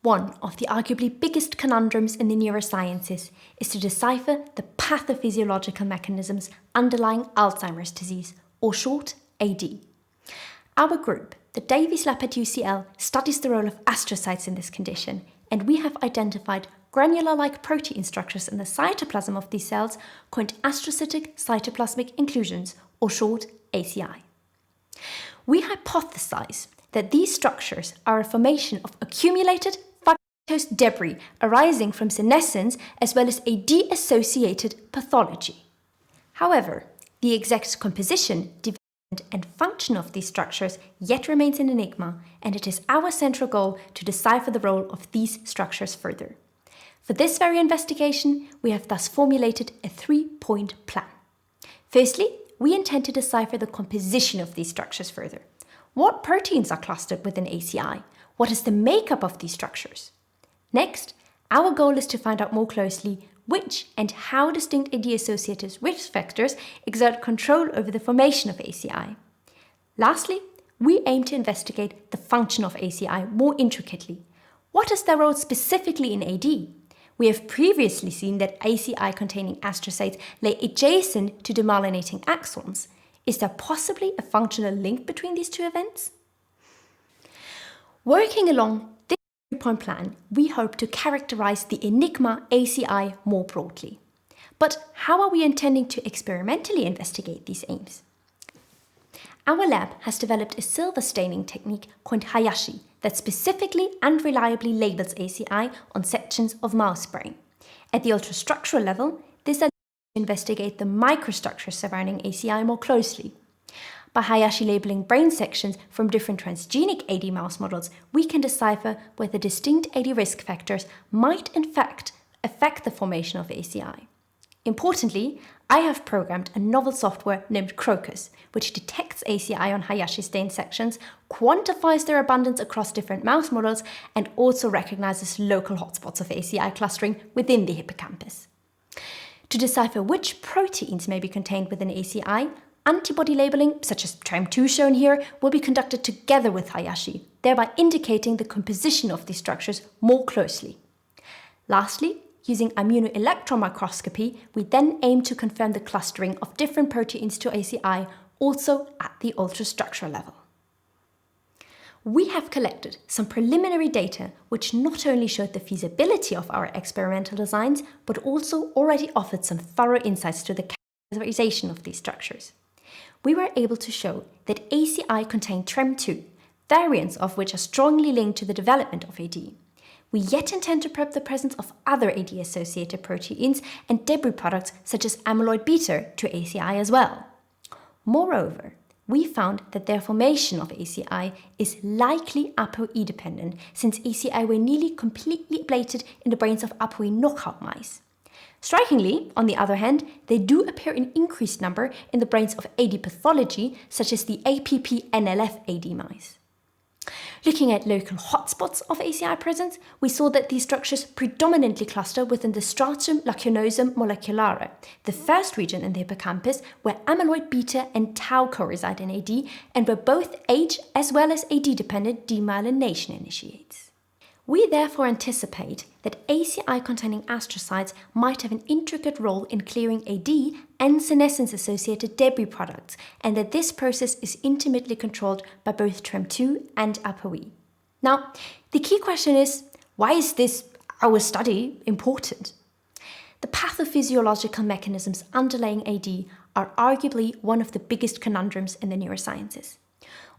One of the arguably biggest conundrums in the neurosciences is to decipher the pathophysiological mechanisms underlying Alzheimer's disease, or short AD. Our group, the Davies Lab at UCL, studies the role of astrocytes in this condition, and we have identified granular-like protein structures in the cytoplasm of these cells called Astrocytic Cytoplasmic Inclusions, or short ACI. We hypothesize that these structures are a formation of accumulated fragmentose debris arising from senescence as well as a de-associated pathology. However, the exact composition, development and function of these structures yet remains an enigma, and it is our central goal to decipher the role of these structures further. For this very investigation, we have thus formulated a 3-point plan. Firstly, we intend to decipher the composition of these structures further. What proteins are clustered within ACI? What is the makeup of these structures? Next, our goal is to find out more closely which and how distinct AD-associated risk factors exert control over the formation of ACI. Lastly, we aim to investigate the function of ACI more intricately. What is their role specifically in AD? We have previously seen that ACI-containing astrocytes lay adjacent to demyelinating axons. Is there possibly a functional link between these two events? Working along this 3-point plan, we hope to characterize the Enigma ACI more broadly. But how are we intending to experimentally investigate these aims? Our lab has developed a silver staining technique called Hayashi that specifically and reliably labels ACI on sections of mouse brain. At the ultrastructural level, this allows us to investigate the microstructures surrounding ACI more closely. By Hayashi labeling brain sections from different transgenic AD mouse models, we can decipher whether distinct AD risk factors might in fact affect the formation of ACI. Importantly, I have programmed a novel software named Crocus, which detects ACI on Hayashi stained sections, quantifies their abundance across different mouse models, and also recognizes local hotspots of ACI clustering within the hippocampus. To decipher which proteins may be contained within ACI, antibody labeling, such as TREM2 shown here, will be conducted together with Hayashi, thereby indicating the composition of these structures more closely. Lastly, using immunoelectron microscopy, we then aim to confirm the clustering of different proteins to ACI, also at the ultrastructural level. We have collected some preliminary data which not only showed the feasibility of our experimental designs, but also already offered some thorough insights to the characterization of these structures. We were able to show that ACI contain TREM2, variants of which are strongly linked to the development of AD. We yet intend to probe the presence of other AD-associated proteins and debris products such as amyloid beta to ACI as well. Moreover, we found that their formation of ACI is likely APOE dependent, since ACI were nearly completely ablated in the brains of APOE knockout mice. Strikingly, on the other hand, they do appear in increased number in the brains of AD pathology, such as the APP NLF AD mice. Looking at local hotspots of ACI presence, we saw that these structures predominantly cluster within the stratum lacunosum moleculare, the first region in the hippocampus where amyloid beta and tau co-reside in AD, and where both age as well as AD-dependent demyelination initiates. We therefore anticipate that ACI-containing astrocytes might have an intricate role in clearing AD and senescence-associated debris products, and that this process is intimately controlled by both TREM2 and APOE. Now, the key question is, why is this, our study, important? The pathophysiological mechanisms underlying AD are arguably one of the biggest conundrums in the neurosciences.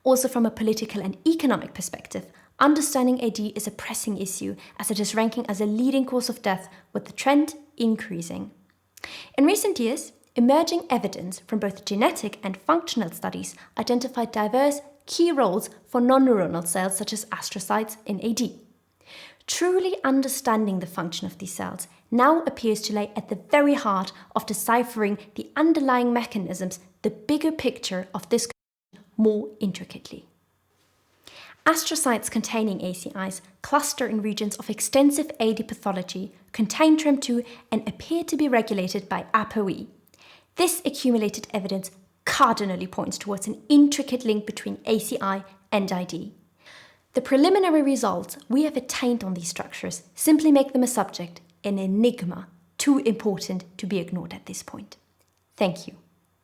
Also from a political and economic perspective, understanding AD is a pressing issue as it is ranking as a leading cause of death, with the trend increasing. In recent years, emerging evidence from both genetic and functional studies identified diverse key roles for non-neuronal cells such as astrocytes in AD. Truly understanding the function of these cells now appears to lay at the very heart of deciphering the underlying mechanisms, the bigger picture of this condition more intricately. Astrocytes containing ACIs cluster in regions of extensive AD pathology, contain TREM2, and appear to be regulated by APOE. This accumulated evidence cardinally points towards an intricate link between ACI and ID. The preliminary results we have attained on these structures simply make them a subject, an enigma, too important to be ignored at this point. Thank you.